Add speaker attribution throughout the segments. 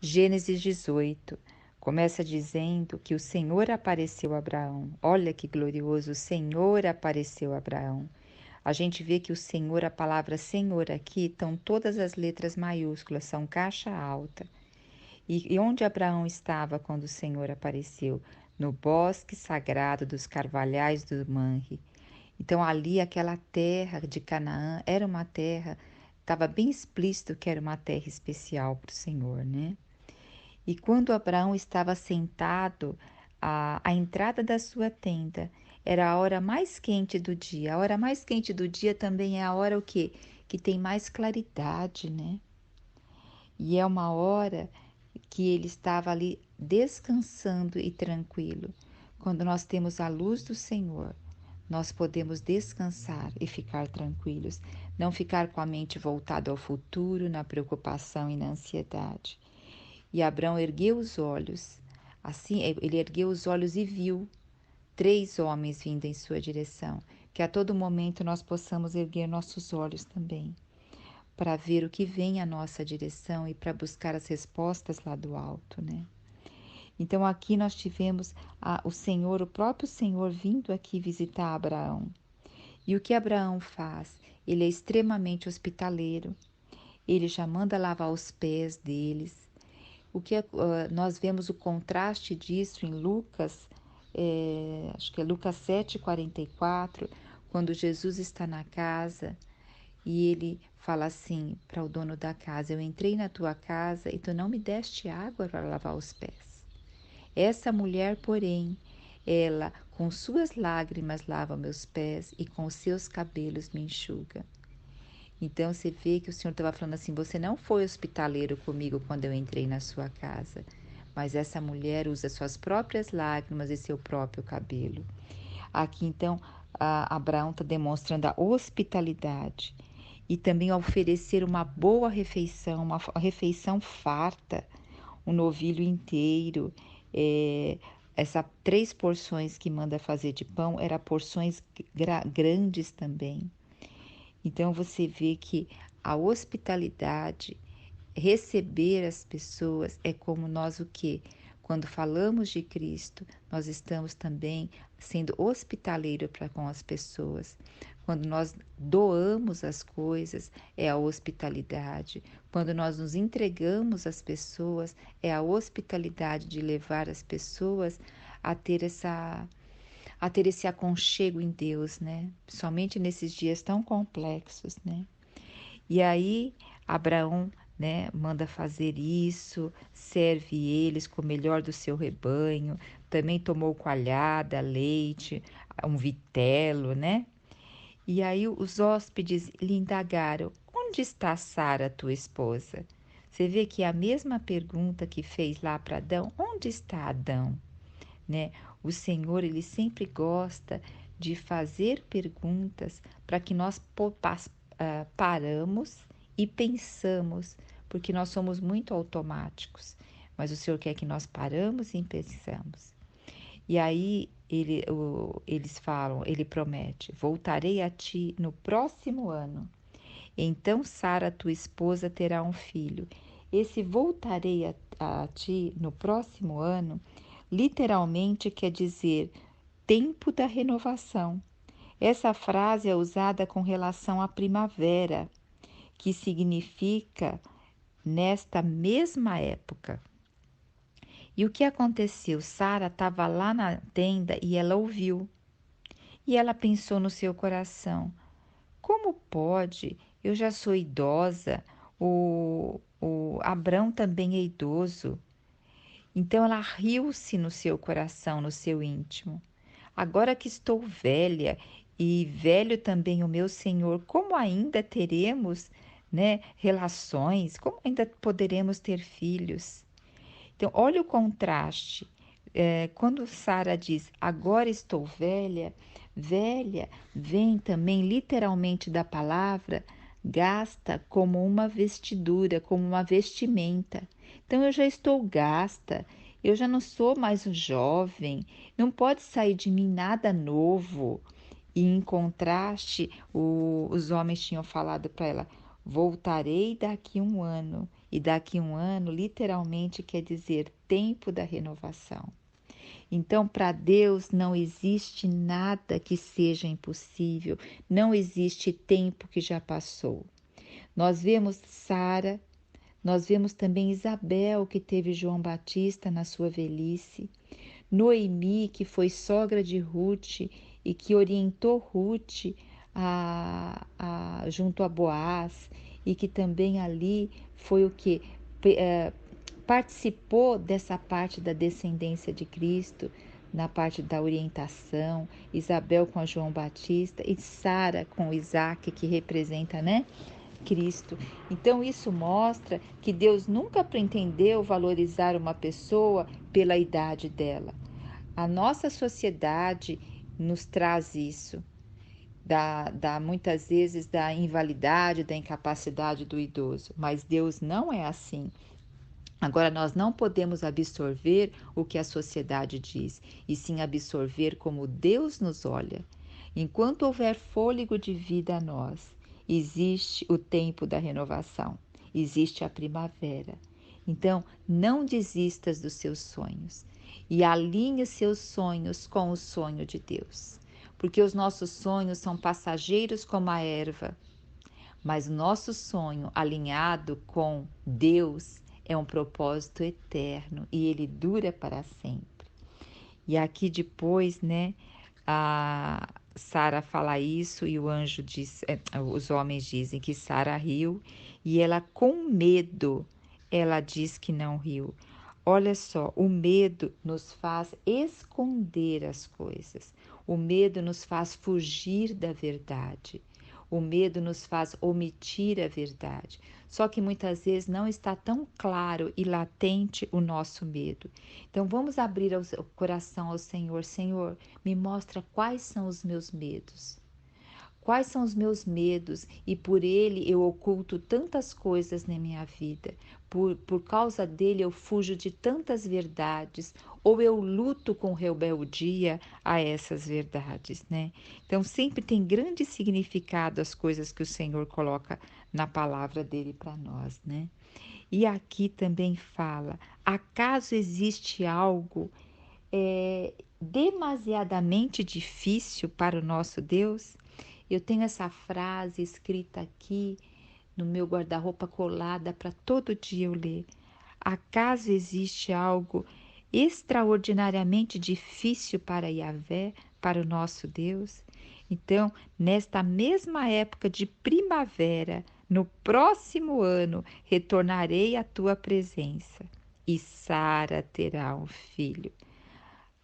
Speaker 1: Gênesis 18 começa dizendo que o Senhor apareceu a Abraão. Olha que glorioso, o Senhor apareceu a Abraão. A gente vê que o Senhor, a palavra Senhor aqui, estão todas as letras maiúsculas, são caixa alta. E onde Abraão estava quando o Senhor apareceu? No bosque sagrado dos carvalhais do Manre. Então ali aquela terra de Canaã era uma terra, estava bem explícito que era uma terra especial para o Senhor, né? E quando Abraão estava sentado à entrada da sua tenda, era a hora mais quente do dia. A hora mais quente do dia também é a hora o quê? Que tem mais claridade, né? E é uma hora que ele estava ali descansando e tranquilo. Quando nós temos a luz do Senhor, nós podemos descansar e ficar tranquilos, não ficar com a mente voltada ao futuro, na preocupação e na ansiedade. E Abraão ergueu os olhos. Assim, ele ergueu os olhos e viu 3 homens vindo em sua direção. Que a todo momento nós possamos erguer nossos olhos também, para ver o que vem à nossa direção e para buscar as respostas lá do alto, né? Então aqui nós tivemos o Senhor, o próprio Senhor vindo aqui visitar Abraão. E o que Abraão faz? Ele é extremamente hospitaleiro. Ele já manda lavar os pés deles. Nós vemos o contraste disso em Lucas, acho que é Lucas 7:44, quando Jesus está na casa e ele fala assim para o dono da casa: eu entrei na tua casa e tu não me deste água para lavar os pés. Essa mulher, porém, ela com suas lágrimas lava meus pés e com os seus cabelos me enxuga. Então você vê que o Senhor estava falando assim: você não foi hospitaleiro comigo quando eu entrei na sua casa, mas essa mulher usa suas próprias lágrimas e seu próprio cabelo. Aqui então Abraão está demonstrando a hospitalidade e também oferecer uma boa refeição, uma refeição farta, um novilho inteiro. Essas 3 porções que manda fazer de pão eram porções grandes também. Então você vê que a hospitalidade, receber as pessoas é como nós o quê? Quando falamos de Cristo, nós estamos também sendo hospitaleiro para com as pessoas. Quando nós doamos as coisas, é a hospitalidade. Quando nós nos entregamos às pessoas, é a hospitalidade de levar as pessoas a ter esse aconchego em Deus, né? Somente nesses dias tão complexos, né? E aí Abraão, né, manda fazer isso, serve eles com o melhor do seu rebanho, também tomou coalhada, leite, um vitelo, né? E aí os hóspedes lhe indagaram: onde está Sara, tua esposa? Você vê que é a mesma pergunta que fez lá para Adão: onde está Adão? Né? O Senhor, ele sempre gosta de fazer perguntas para que nós paramos e pensamos, porque nós somos muito automáticos, mas o Senhor quer que nós paramos e pensamos. E aí eles falam, ele promete: voltarei a ti no próximo ano. Então Sara, tua esposa, terá um filho. Esse voltarei a ti no próximo ano, literalmente quer dizer tempo da renovação. Essa frase é usada com relação à primavera, que significa nesta mesma época. E o que aconteceu? Sara estava lá na tenda e ela ouviu. E ela pensou no seu coração: como pode? Eu já sou idosa, o Abrão também é idoso. Então ela riu-se no seu coração, no seu íntimo. Agora que estou velha e velho também o meu Senhor, como ainda teremos, né, relações? Como ainda poderemos ter filhos? Então, olha o contraste. Quando Sara diz, agora estou velha, velha vem também literalmente da palavra, gasta como uma vestidura, como uma vestimenta. Então, eu já estou gasta, eu já não sou mais um jovem, não pode sair de mim nada novo. E em contraste, os homens tinham falado para ela: voltarei daqui 1 ano. E daqui um ano, literalmente, quer dizer tempo da renovação. Então, para Deus não existe nada que seja impossível, não existe tempo que já passou. Nós vemos Sara, nós vemos também Isabel, que teve João Batista na sua velhice, Noemi, que foi sogra de Ruth e que orientou Ruth junto a Boaz, e que também ali foi o que? Participou dessa parte da descendência de Cristo, na parte da orientação, Isabel com a João Batista e Sara com Isaac, que representa, né, Cristo. Então isso mostra que Deus nunca pretendeu valorizar uma pessoa pela idade dela. A nossa sociedade nos traz isso, muitas vezes da invalidade, da incapacidade do idoso, mas Deus não é assim. Agora, nós não podemos absorver o que a sociedade diz, e sim absorver como Deus nos olha. Enquanto houver fôlego de vida a nós, existe o tempo da renovação, existe a primavera. Então, não desistas dos seus sonhos e alinhe seus sonhos com o sonho de Deus, porque os nossos sonhos são passageiros como a erva, mas o nosso sonho alinhado com Deus é um propósito eterno e ele dura para sempre. E aqui depois, né, a Sara fala isso e o anjo diz, os homens dizem que Sara riu e ela com medo, ela diz que não riu. Olha só, o medo nos faz esconder as coisas. O medo nos faz fugir da verdade. O medo nos faz omitir a verdade. Só que muitas vezes não está tão claro e latente o nosso medo. Então vamos abrir o coração ao Senhor. Senhor, me mostra quais são os meus medos. Quais são os meus medos e por ele eu oculto tantas coisas na minha vida. Por causa dele eu fujo de tantas verdades ou eu luto com rebeldia a essas verdades, né? Então sempre tem grande significado as coisas que o Senhor coloca na palavra dele para nós, né? E aqui também fala, acaso existe algo demasiadamente difícil para o nosso Deus? Eu tenho essa frase escrita aqui no meu guarda-roupa colada para todo dia eu ler. Acaso existe algo extraordinariamente difícil para Yahvé, para o nosso Deus? Então, nesta mesma época de primavera, no próximo ano, retornarei à tua presença e Sara terá um filho.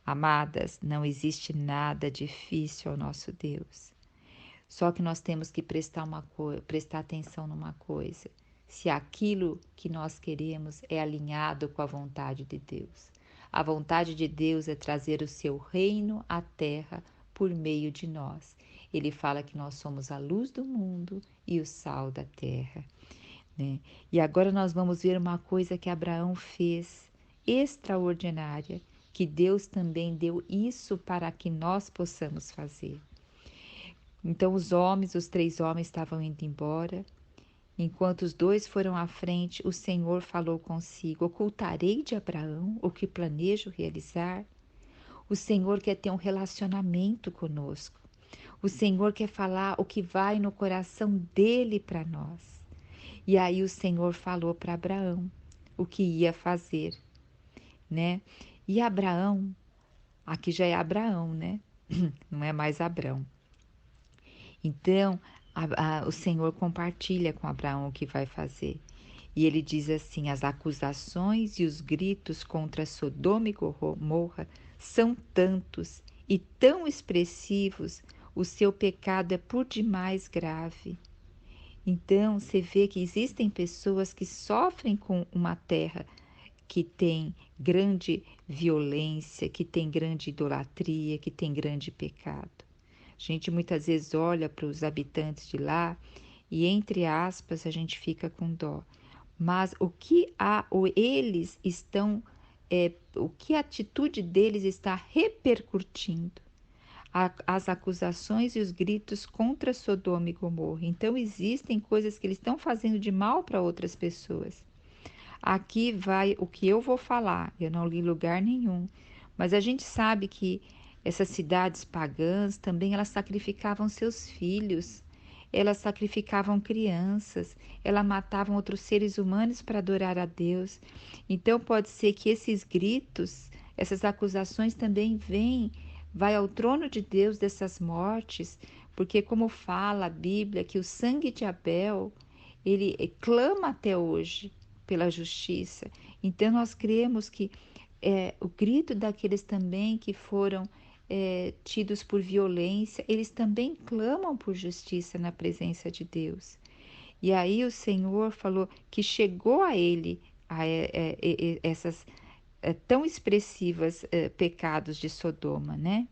Speaker 1: Amadas, não existe nada difícil ao nosso Deus. Só que nós temos que prestar atenção numa coisa. Se aquilo que nós queremos é alinhado com a vontade de Deus. A vontade de Deus é trazer o seu reino à terra por meio de nós. Ele fala que nós somos a luz do mundo e o sal da terra, né? E agora nós vamos ver uma coisa que Abraão fez extraordinária, que Deus também deu isso para que nós possamos fazer. Então os 3 homens estavam indo embora. Enquanto os 2 foram à frente, o Senhor falou consigo: ocultarei de Abraão o que planejo realizar? O Senhor quer ter um relacionamento conosco. O Senhor quer falar o que vai no coração dele para nós. E aí o Senhor falou para Abraão o que ia fazer, né? E Abraão, aqui já é Abraão, né? Não é mais Abrão. Então, o Senhor compartilha com Abraão o que vai fazer. E ele diz assim: as acusações e os gritos contra Sodoma e Gomorra são tantos e tão expressivos, o seu pecado é por demais grave. Então, você vê que existem pessoas que sofrem com uma terra que tem grande violência, que tem grande idolatria, que tem grande pecado. A gente muitas vezes olha para os habitantes de lá e, entre aspas, a gente fica com dó. Mas o que eles estão, o que a atitude deles está repercutindo? As acusações e os gritos contra Sodoma e Gomorra. Então existem coisas que eles estão fazendo de mal para outras pessoas. aqui vai o que eu vou falar, eu não li lugar nenhum, mas a gente sabe que essas cidades pagãs também elas sacrificavam seus filhos, elas sacrificavam crianças, elas matavam outros seres humanos para adorar a Deus. Então pode ser que esses gritos, essas acusações também vai ao trono de Deus dessas mortes, porque como fala a Bíblia que o sangue de Abel, ele clama até hoje pela justiça. Então nós cremos que o grito daqueles também que foram tidos por violência, eles também clamam por justiça na presença de Deus. E aí o Senhor falou que chegou a ele essas tão expressivas pecados de Sodoma, né?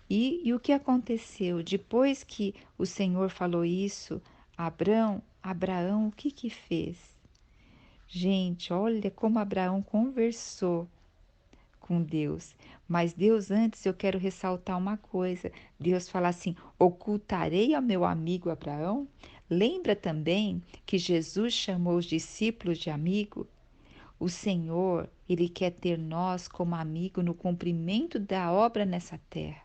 Speaker 1: E o que aconteceu? Depois que o Senhor falou isso a Abraão, o que que fez? Gente, olha como Abraão conversou com Deus. Mas Deus, antes eu quero ressaltar uma coisa. Deus fala assim: ocultarei ao meu amigo Abraão? Lembra também que Jesus chamou os discípulos de amigo? O Senhor, Ele quer ter nós como amigo no cumprimento da obra nessa terra,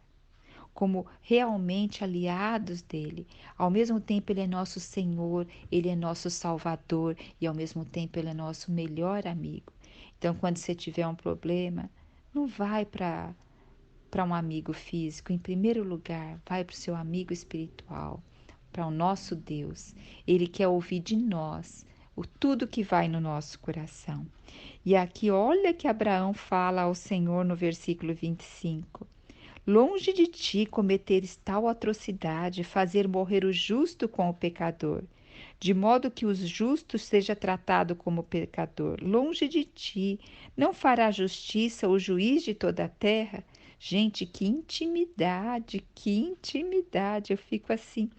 Speaker 1: como realmente aliados dele. Ao mesmo tempo, Ele é nosso Senhor, Ele é nosso Salvador e ao mesmo tempo Ele é nosso melhor amigo. Então, quando você tiver um problema, não vai para um amigo físico, em primeiro lugar, vai para o seu amigo espiritual, para o nosso Deus. Ele quer ouvir de nós tudo que vai no nosso coração. E aqui, olha que Abraão fala ao Senhor no versículo 25: longe de ti cometeres tal atrocidade, fazer morrer o justo com o pecador, de modo que o justo seja tratado como pecador. Longe de ti, não fará justiça o juiz de toda a terra? Gente, que intimidade, que intimidade. Eu fico assim,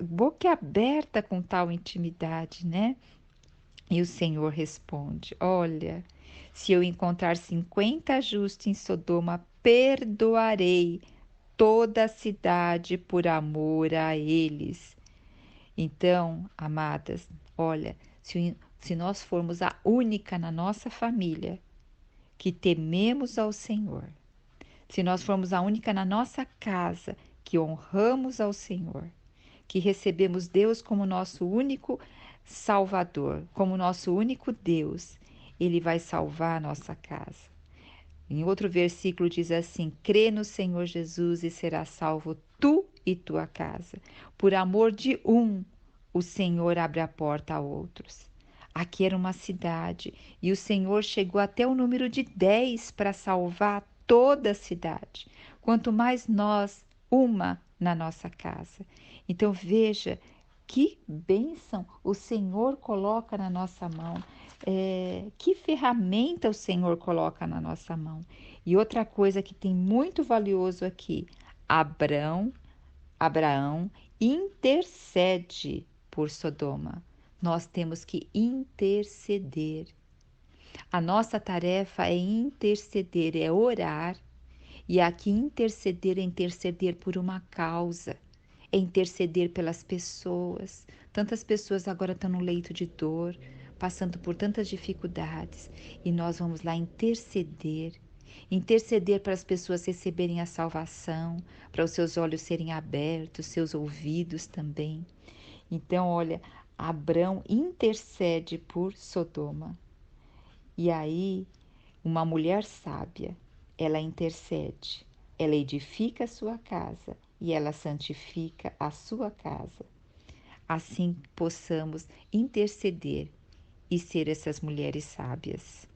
Speaker 1: boca aberta com tal intimidade, né? E o Senhor responde: olha, se eu encontrar 50 justos em Sodoma, perdoarei toda a cidade por amor a eles. Então, amadas, olha, se nós formos a única na nossa família que tememos ao Senhor, se nós formos a única na nossa casa que honramos ao Senhor, que recebemos Deus como nosso único Salvador, como nosso único Deus, Ele vai salvar a nossa casa. Em outro versículo diz assim: crê no Senhor Jesus e serás salvo tu e tua casa. Por amor de um, o Senhor abre a porta a outros. Aqui era uma cidade e o Senhor chegou até o número de 10 para salvar toda a cidade. Quanto mais nós, uma na nossa casa. Então veja que bênção o Senhor coloca na nossa mão. Que ferramenta o Senhor coloca na nossa mão. E outra coisa que tem muito valioso aqui: Abraão intercede por Sodoma. Nós temos que interceder. A nossa tarefa é interceder, é orar. E aqui interceder é interceder por uma causa, é interceder pelas pessoas. Tantas pessoas agora estão no leito de dor, passando por tantas dificuldades, e nós vamos lá interceder. Interceder para as pessoas receberem a salvação, para os seus olhos serem abertos, seus ouvidos também. Então, olha, Abrão intercede por Sodoma. E aí, uma mulher sábia, ela intercede, ela edifica a sua casa e ela santifica a sua casa. Assim possamos interceder e ser essas mulheres sábias.